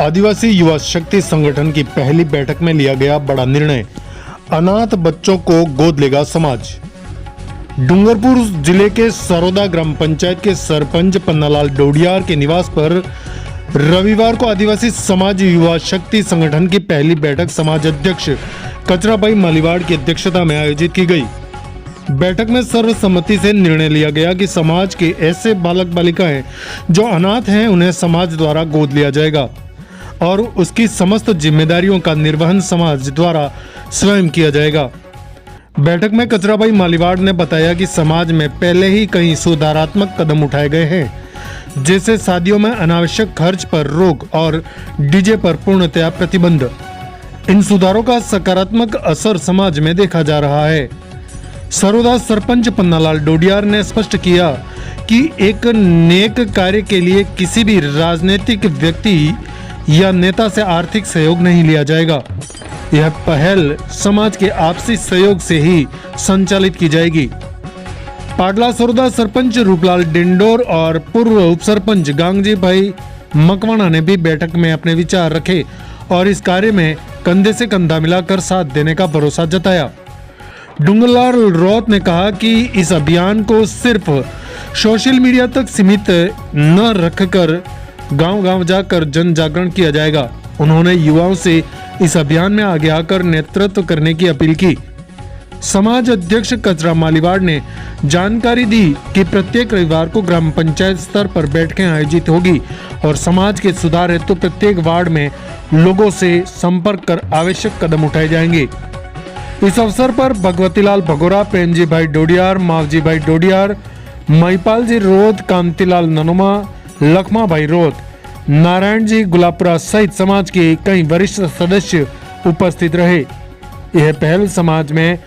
आदिवासी युवा शक्ति संगठन की पहली बैठक में लिया गया बड़ा निर्णय, अनाथ बच्चों को गोद लेगा समाज। डूंगरपुर जिले के सरोदा ग्राम पंचायत के सरपंच पन्नालाल डोडियार के निवास पर रविवार को आदिवासी समाज युवा शक्ति संगठन की पहली बैठक समाज अध्यक्ष कचराबाई मालीवाड़ की अध्यक्षता में आयोजित की गई। बैठक में सर्वसम्मति से निर्णय लिया गया कि समाज के ऐसे बालक बालिकाएं जो अनाथ हैं उन्हें समाज द्वारा गोद लिया जाएगा और उसकी समस्त जिम्मेदारियों का निर्वहन समाज द्वारा स्वयं किया जाएगा। बैठक में कचराबाई मालीवाड़ ने बताया कि समाज में पहले ही कई सुधारात्मक कदम उठाए गए हैं, जैसे शादियों में अनावश्यक खर्च पर रोक और डीजे पर पूर्णतया प्रतिबंध। इन सुधारों का सकारात्मक असर समाज में देखा जा रहा है। सरोदा सरपंच पन्नालाल डोडियार ने स्पष्ट किया कि एक नेक कार्य के लिए किसी भी राजनीतिक व्यक्ति या नेता से आर्थिक सहयोग नहीं लिया जाएगा। यह पहल समाज के आपसी सहयोग से ही संचालित की जाएगी। पाडला सरोदा सरपंच रूपलाल डिंडोर और पूर्व उप सरपंच गांगजी भाई मकवाना ने भी बैठक में अपने विचार रखे और इस कार्य में कंधे से कंधा मिलाकर साथ देने का भरोसा जताया। डूंगरलाल रौत ने कहा कि इस अभियान को सिर्फ सोशल मीडिया तक सीमित न रखकर गांव-गांव जाकर जन जागरण किया जाएगा। उन्होंने युवाओं से इस अभियान में आगे आकर नेतृत्व करने की अपील की। समाज अध्यक्ष कचरा मालीवाड़ ने जानकारी दी कि प्रत्येक रविवार को ग्राम पंचायत स्तर पर बैठकें आयोजित होगी और समाज के सुधार हेतु प्रत्येक वार्ड में लोगों से संपर्क कर आवश्यक कदम उठाए जाएंगे। इस अवसर पर भगवतीलाल भगोरा, प्रेमजी भाई डोडियार, मावजी भाई डोडियार, महिपाल जी रोध, कांतिलाल ननुमा, लखमा भाई रोध, नारायण जी गुलापुरा सहित समाज के कई वरिष्ठ सदस्य उपस्थित रहे। यह पहल समाज में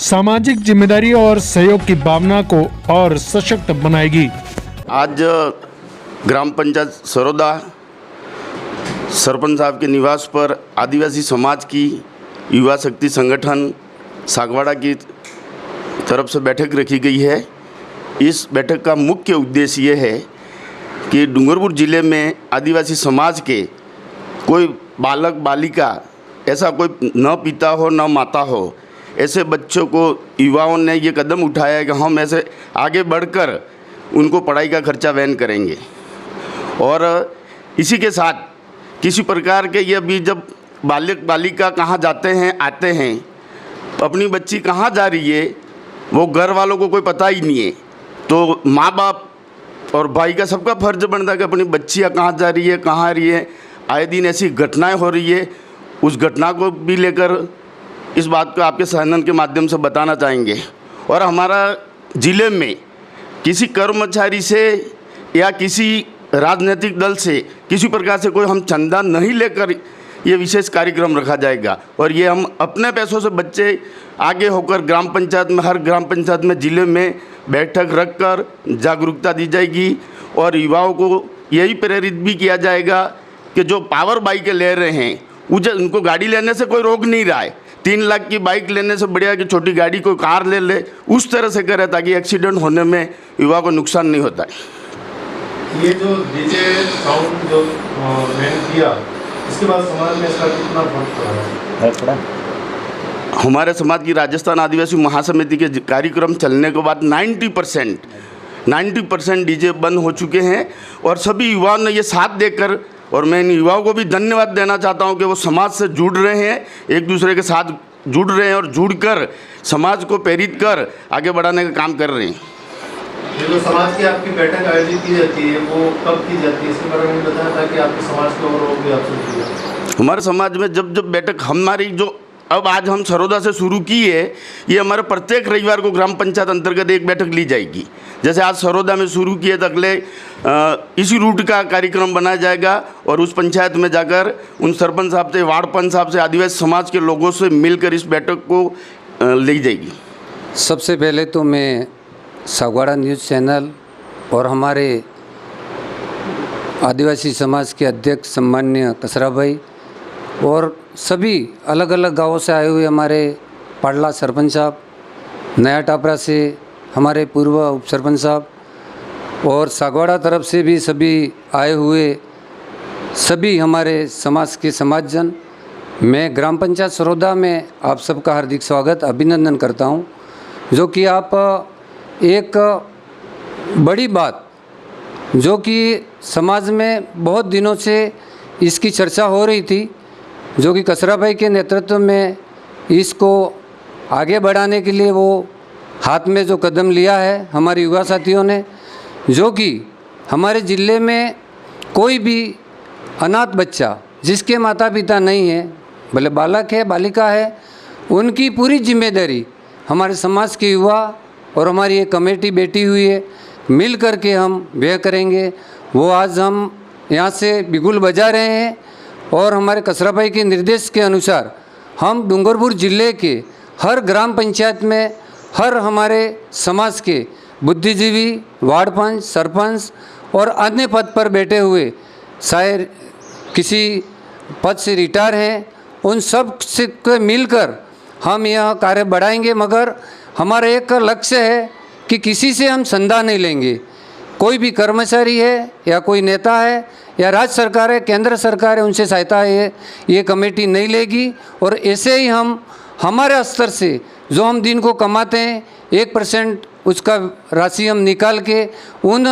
सामाजिक जिम्मेदारी और सहयोग की भावना को और सशक्त बनाएगी। आज ग्राम पंचायत सरोदा सरपंच साहब के निवास पर आदिवासी समाज की युवा शक्ति संगठन सागवाड़ा की तरफ से बैठक रखी गई है। इस बैठक का मुख्य उद्देश्य ये है कि डूंगरपुर ज़िले में आदिवासी समाज के कोई बालक बालिका ऐसा कोई न पिता हो न माता हो, ऐसे बच्चों को युवाओं ने ये कदम उठाया है कि हम ऐसे आगे बढ़कर उनको पढ़ाई का खर्चा वहन करेंगे। और इसी के साथ किसी प्रकार के ये भी जब बालक बालिका कहाँ जाते हैं आते हैं, अपनी बच्ची कहाँ जा रही है वो घर वालों को कोई पता ही नहीं है, तो माँ बाप और भाई का सबका फर्ज बनता है कि अपनी बच्चियाँ कहाँ जा रही है, कहाँ आ रही है। आए दिन ऐसी घटनाएं हो रही है, उस घटना को भी लेकर इस बात को आपके सहनन के माध्यम से बताना चाहेंगे। और हमारा ज़िले में किसी कर्मचारी से या किसी राजनीतिक दल से किसी प्रकार से कोई हम चंदा नहीं लेकर ये विशेष कार्यक्रम रखा जाएगा और ये हम अपने पैसों से बच्चे आगे होकर ग्राम पंचायत में, हर ग्राम पंचायत में, ज़िले में बैठक रखकर जागरूकता दी जाएगी और युवाओं को यही प्रेरित भी किया जाएगा कि जो पावर बाइकें ले रहे हैं उनको गाड़ी लेने से कोई रोक नहीं रहा है। 3 लाख की बाइक लेने से बढ़िया कि छोटी गाड़ी कोई कार ले ले, उस तरह से करे ताकि एक्सीडेंट होने में युवा को नुकसान नहीं होता है। ये जो डीजे साउंड जो बैन किया, इसके बाद समाज में इसका कितना फर्क पड़ा? हमारे समाज की राजस्थान आदिवासी महासमिति के कार्यक्रम चलने के बाद 90% डीजे बंद हो चुके हैं और सभी युवाओं ने ये साथ देकर, और मैं इन युवाओं को भी धन्यवाद देना चाहता हूं कि वो समाज से जुड़ रहे हैं, एक दूसरे के साथ जुड़ रहे हैं और जुड़कर समाज को प्रेरित कर आगे बढ़ाने का काम कर रहे हैं। ये जो समाज की आपकी बैठक आयोजित की जाती है वो कब की जाती है, इसके बारे में बताया था कि आपके समाज के और भी आप हमारे समाज में जब बैठक हमारी जो अब आज हम सरोदा से शुरू की है, ये हमारे प्रत्येक रविवार को ग्राम पंचायत अंतर्गत एक बैठक ली जाएगी। जैसे आज सरोदा में शुरू किए तो अगले इसी रूट का कार्यक्रम बनाया जाएगा और उस पंचायत में जाकर उन सरपंच साहब से, वार्ड पंच साहब से, आदिवासी समाज के लोगों से मिलकर इस बैठक को ली जाएगी। सबसे पहले तो मैं सागवाड़ा न्यूज़ चैनल और हमारे आदिवासी समाज के अध्यक्ष सम्मान्य कसरा भाई और सभी अलग अलग गांवों से आए हुए हमारे पाडला सरपंच साहब, नया टापरा से हमारे पूर्व उप सरपंच साहब और सागवाड़ा तरफ से भी सभी आए हुए सभी हमारे समाज के समाजजन, मैं ग्राम पंचायत सरोदा में आप सबका हार्दिक स्वागत अभिनंदन करता हूं। जो कि आप एक बड़ी बात जो कि समाज में बहुत दिनों से इसकी चर्चा हो रही थी, जो कि कसरा भाई के नेतृत्व में इसको आगे बढ़ाने के लिए वो हाथ में जो कदम लिया है हमारे युवा साथियों ने, जो कि हमारे ज़िले में कोई भी अनाथ बच्चा जिसके माता पिता नहीं है, भले बालक है बालिका है, उनकी पूरी जिम्मेदारी हमारे समाज के युवा और हमारी एक कमेटी बैठी हुई है, मिल कर के हम व्यय करेंगे। वो आज हम यहाँ से बिगुल बजा रहे हैं और हमारे कसरा भाई के निर्देश के अनुसार हम डूंगरपुर ज़िले के हर ग्राम पंचायत में हर हमारे समाज के बुद्धिजीवी, वार्ड पंच, सरपंच और अन्य पद पर बैठे हुए, शायद किसी पद से रिटायर हैं, उन सब से मिलकर हम यह कार्य बढ़ाएंगे। मगर हमारा एक लक्ष्य है कि किसी से हम चंदा नहीं लेंगे। कोई भी कर्मचारी है या कोई नेता है या राज्य सरकार है, केंद्र सरकार है, उनसे सहायता है ये कमेटी नहीं लेगी। और ऐसे ही हम हमारे स्तर से जो हम दिन को कमाते हैं 1% उसका राशि हम निकाल के उन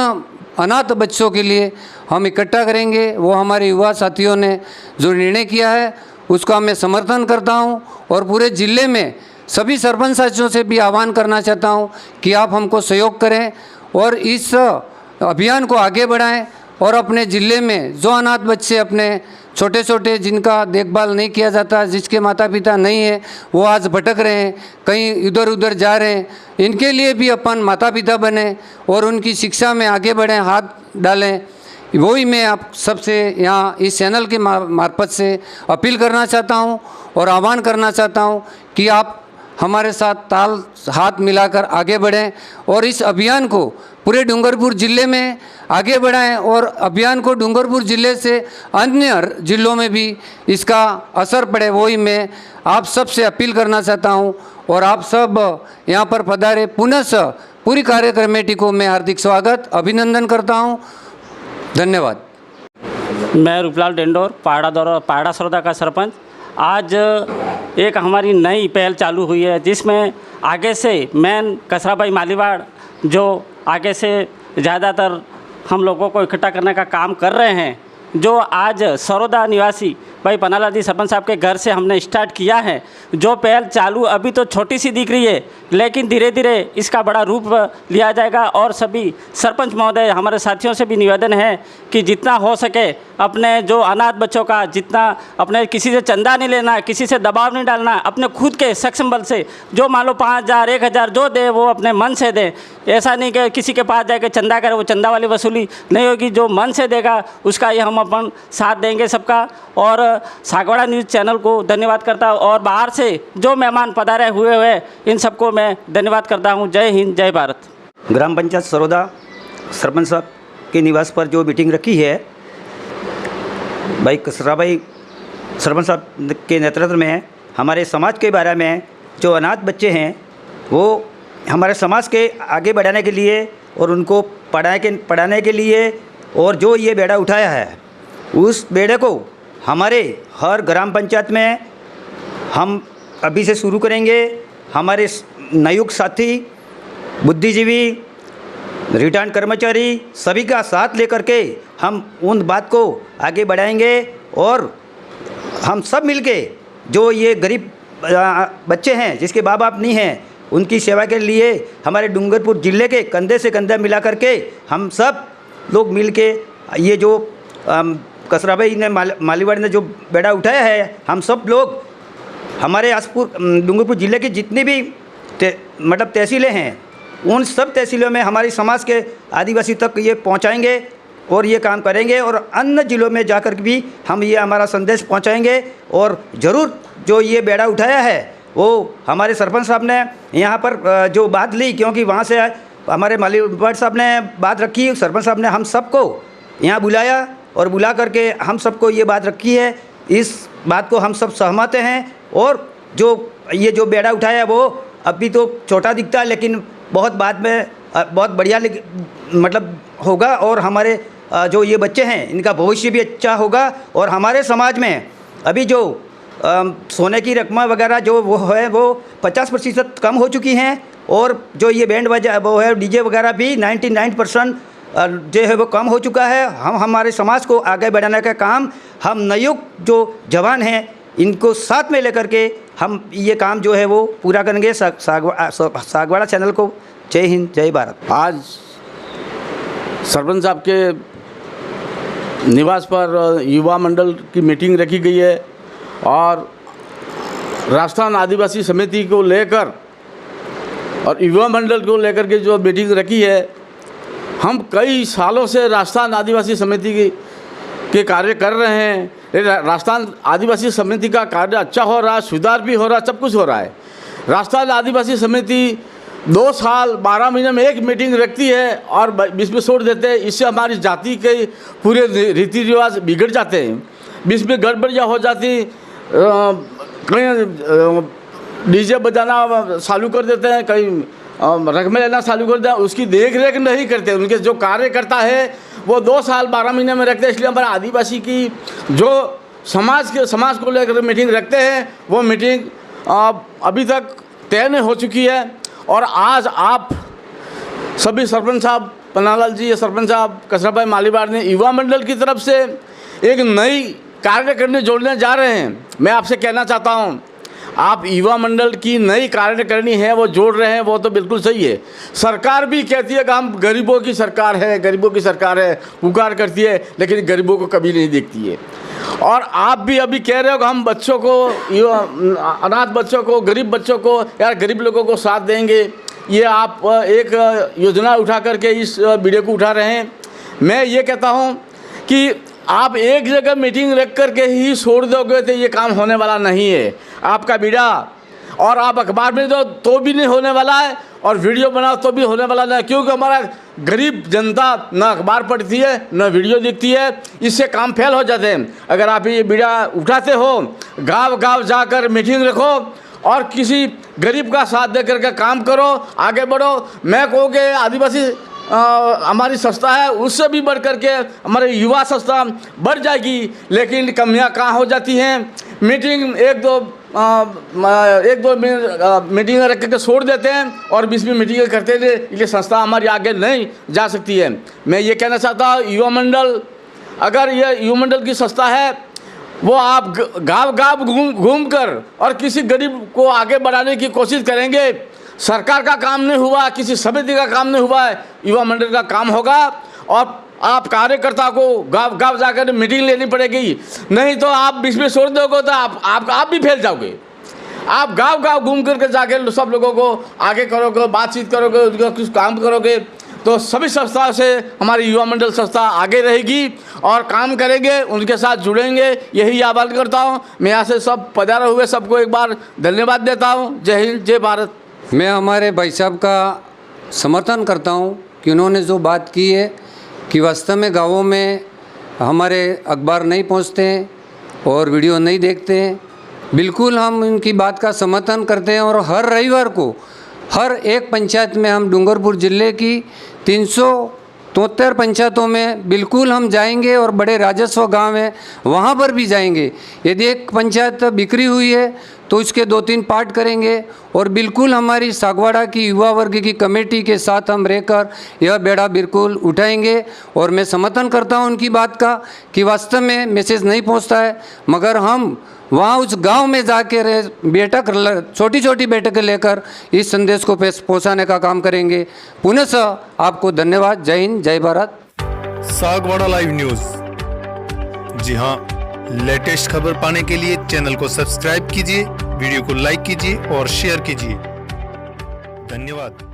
अनाथ बच्चों के लिए हम इकट्ठा करेंगे। वो हमारे युवा साथियों ने जो निर्णय किया है उसका मैं समर्थन करता हूं और पूरे ज़िले में सभी सरपंच साथियों से भी आह्वान करना चाहता हूं कि आप हमको सहयोग करें और इस अभियान को आगे बढ़ाएं और अपने ज़िले में जो अनाथ बच्चे अपने छोटे छोटे जिनका देखभाल नहीं किया जाता, जिसके माता पिता नहीं है, वो आज भटक रहे हैं, कहीं इधर उधर जा रहे हैं, इनके लिए भी अपन माता पिता बने और उनकी शिक्षा में आगे बढ़ें, हाथ डालें। वही मैं आप सबसे यहाँ इस चैनल के मार्फत से अपील करना चाहता हूँ और आह्वान करना चाहता हूँ कि आप हमारे साथ ताल हाथ मिलाकर आगे बढ़ें और इस अभियान को पूरे डूंगरपुर ज़िले में आगे बढ़ाएं और अभियान को डूंगरपुर ज़िले से अन्य ज़िलों में भी इसका असर पड़े। वही मैं आप सब से अपील करना चाहता हूं और आप सब यहां पर पधारे। पुनः पूरी कार्य कमेटी को मैं हार्दिक स्वागत अभिनंदन करता हूं। धन्यवाद। मैं रूपलाल डेंडोर, पाड़ा सरोदा का सरपंच। आज एक हमारी नई पहल चालू हुई है जिसमें आगे से मेन कसरा भाई मालीवाड़ जो आगे से ज़्यादातर हम लोगों को इकट्ठा करने का काम कर रहे हैं, जो आज सरोदा निवासी भाई पनालादी सरपंच साहब के घर से हमने स्टार्ट किया है। जो पहल चालू अभी तो छोटी सी दिख रही है, लेकिन धीरे धीरे इसका बड़ा रूप लिया जाएगा। और सभी सरपंच महोदय, हमारे साथियों से भी निवेदन है कि जितना हो सके अपने जो अनाथ बच्चों का, जितना अपने किसी से चंदा नहीं लेना, किसी से दबाव नहीं डालना, अपने खुद के सक्षम बल से जो मान लो 5000 1000 जो दे वो अपने मन से दे। ऐसा नहीं कि किसी के पास जाकर चंदा करे, वो चंदा वाली वसूली नहीं होगी। जो मन से देगा उसका ये हम अपन साथ देंगे सबका। और सागवाड़ा न्यूज़ चैनल को धन्यवाद करता हूँ और बाहर से जो मेहमान पधारे हुए इन सबको मैं धन्यवाद करता हूँ। जय हिंद, जय भारत। ग्राम पंचायत सरोदा सरपंच साहब के निवास पर जो मीटिंग रखी है, भाई कसरा भाई सरपंच साहब के नेतृत्व में हमारे समाज के बारे में जो अनाथ बच्चे हैं वो हमारे समाज के आगे बढ़ाने के लिए और उनको पढ़ाने के लिए और जो ये बेड़ा उठाया है उस बेड़े को हमारे हर ग्राम पंचायत में हम अभी से शुरू करेंगे। हमारे नियुक्त साथी, बुद्धिजीवी, रिटायर्ड कर्मचारी सभी का साथ लेकर के हम उन बात को आगे बढ़ाएंगे और हम सब मिलके जो ये गरीब बच्चे हैं जिसके माँ बाप नहीं हैं उनकी सेवा के लिए हमारे डूंगरपुर ज़िले के कंधे से कंधा मिला करके हम सब लोग मिलके ये जो कसरा भाई ने मालीवाड़ ने जो बेड़ा उठाया है, हम सब लोग हमारे डूंगरपुर ज़िले की जितनी भी मतलब तहसीलें हैं उन सब तहसीलों में हमारी समाज के आदिवासी तक ये पहुंचाएंगे और ये काम करेंगे और अन्य ज़िलों में जाकर भी हम ये हमारा संदेश पहुंचाएंगे। और ज़रूर जो ये बेड़ा उठाया है वो हमारे सरपंच साहब ने यहाँ पर जो बात ली, क्योंकि वहाँ से हमारे मालीवाड़ साहब ने बात रखी, सरपंच साहब ने हम सबको यहाँ बुलाया और बुला करके हम सबको ये बात रखी है। इस बात को हम सब सहमत हैं और ये जो बेड़ा उठाया है वो अभी तो छोटा दिखता है लेकिन बहुत बाद में बहुत बढ़िया मतलब होगा और हमारे जो ये बच्चे हैं इनका भविष्य भी अच्छा होगा। और हमारे समाज में अभी जो सोने की रकमा वगैरह जो वो है वो 50% कम हो चुकी हैं। और जो ये बैंड बजा वो है डीजे वगैरह भी 99% जो है वो कम हो चुका है। हम हमारे समाज को आगे बढ़ाने का काम हम नवयुक्त जो जवान हैं इनको साथ में लेकर के हम ये काम जो है वो पूरा करेंगे। सागवाड़ा चैनल को जय हिंद जय भारत। आज सरपंच साहब के निवास पर युवा मंडल की मीटिंग रखी गई है और राजस्थान आदिवासी समिति को लेकर और युवा मंडल को लेकर के जो मीटिंग रखी है, हम कई सालों से राजस्थान आदिवासी समिति के कार्य कर रहे हैं। राजस्थान आदिवासी समिति का कार्य अच्छा हो रहा है, सुधार भी हो रहा है, सब कुछ हो रहा है। राजस्थान आदिवासी समिति 2 साल 12 महीने में एक मीटिंग रखती है और बीच में छोड़ देते हैं। इससे हमारी जाति के पूरे रीति रिवाज बिगड़ जाते हैं, बीच में गड़बड़ियाँ हो जाती, कहीं डीजे बजाना चालू कर देते हैं, कहीं रकमें लेना चालू कर देते हैं, उसकी देख रेख नहीं करते। उनके जो कार्यकर्ता है वो 2 साल 12 महीने में रखते हैं। इसलिए हमारे आदिवासी की जो समाज को लेकर मीटिंग रखते हैं वो मीटिंग अभी तक तय नहीं हो चुकी है। और आज आप सभी सरपंच साहब पन्नालाल जी, सरपंच साहब कसराभाई मालीवाड़ ने युवा मंडल की तरफ से एक नई कार्य करने जोड़ने जा रहे हैं। मैं आपसे कहना चाहता हूं, आप युवा मंडल की नई कार्यकारिणी है वो जोड़ रहे हैं, वो तो बिल्कुल सही है। सरकार भी कहती है कि हम गरीबों की सरकार है, गरीबों की सरकार है, पुकार करती है, लेकिन गरीबों को कभी नहीं देखती है। और आप भी अभी कह रहे हो कि हम बच्चों को, अनाथ बच्चों को, गरीब बच्चों को या गरीब लोगों को साथ देंगे। ये आप एक योजना उठा करके इस वीडियो को उठा रहे हैं। मैं ये कहता हूँ कि आप एक जगह मीटिंग रख करके ही छोड़ दोगे तो ये काम होने वाला नहीं है। आपका बीड़ा और आप अखबार में दो तो भी नहीं होने वाला है और वीडियो बनाओ तो भी होने वाला नहीं, क्योंकि हमारा गरीब जनता न अखबार पढ़ती है न वीडियो देखती है। इससे काम फेल हो जाते हैं। अगर आप ये बीड़ा उठाते हो, गांव गांव जाकर मीटिंग रखो और किसी गरीब का साथ दे करके काम करो, आगे बढ़ो। मैं कहूँ कि आदिवासी हमारी संस्था है उससे भी बढ़ करके हमारे युवा संस्था बढ़ जाएगी, लेकिन कमियां कहाँ हो जाती हैं। मीटिंग एक दो मीटिंग रख करके छोड़ देते हैं और बीच में मीटिंग करते हैं, ये संस्था हमारी आगे नहीं जा सकती है। मैं ये कहना चाहता हूँ, युवा मंडल, अगर ये युवा मंडल की संस्था है वो आप गाँव गाँव घूम कर और किसी गरीब को आगे बढ़ाने की कोशिश करेंगे। सरकार का काम नहीं हुआ, किसी समिति का काम नहीं हुआ है, युवा मंडल का काम होगा। और आप कार्यकर्ता को गाँव गाँव जाकर मीटिंग लेनी पड़ेगी, नहीं तो आप बीच में छोड़ दोगे तो आप भी फैल जाओगे। आप गाँव गाँव घूम करके जाकर सब लोगों को आगे करोगे, बातचीत करोगे, उनका कुछ काम करोगे तो सभी संस्थाओं से हमारी युवा मंडल संस्था आगे रहेगी और काम करेंगे, उनके साथ जुड़ेंगे। यही आह्वान करता हूँ। मैं यहाँ से सब पधारे हुए सबको एक बार धन्यवाद देता हूँ। जय हिंद जय भारत। मैं हमारे भाई साहब का समर्थन करता हूं कि उन्होंने जो बात की है कि वास्तव में गाँवों में हमारे अखबार नहीं पहुंचते हैं और वीडियो नहीं देखते हैं। बिल्कुल हम उनकी बात का समर्थन करते हैं और हर रविवार को हर एक पंचायत में, हम डूंगरपुर ज़िले की 373 पंचायतों में बिल्कुल हम जाएंगे और बड़े राजस्व गांव हैं वहाँ पर भी जाएंगे। यदि एक पंचायत बिखरी हुई है तो इसके 2-3 पार्ट करेंगे और बिल्कुल हमारी सागवाड़ा की युवा वर्ग की कमेटी के साथ हम रहकर यह बेड़ा बिल्कुल उठाएंगे। और मैं समर्थन करता हूं उनकी बात का कि वास्तव में मैसेज नहीं पहुंचता है, मगर हम वहाँ उस गांव में जाकर बैठक, छोटी छोटी बैठकें लेकर इस संदेश को पहुँचाने का काम करेंगे। पुनः आपको धन्यवाद। जय हिंद जय भारत। सागवाड़ा लाइव न्यूज, जी हाँ, लेटेस्ट खबर पाने के लिए चैनल को सब्सक्राइब कीजिए, वीडियो को लाइक कीजिए और शेयर कीजिए। धन्यवाद।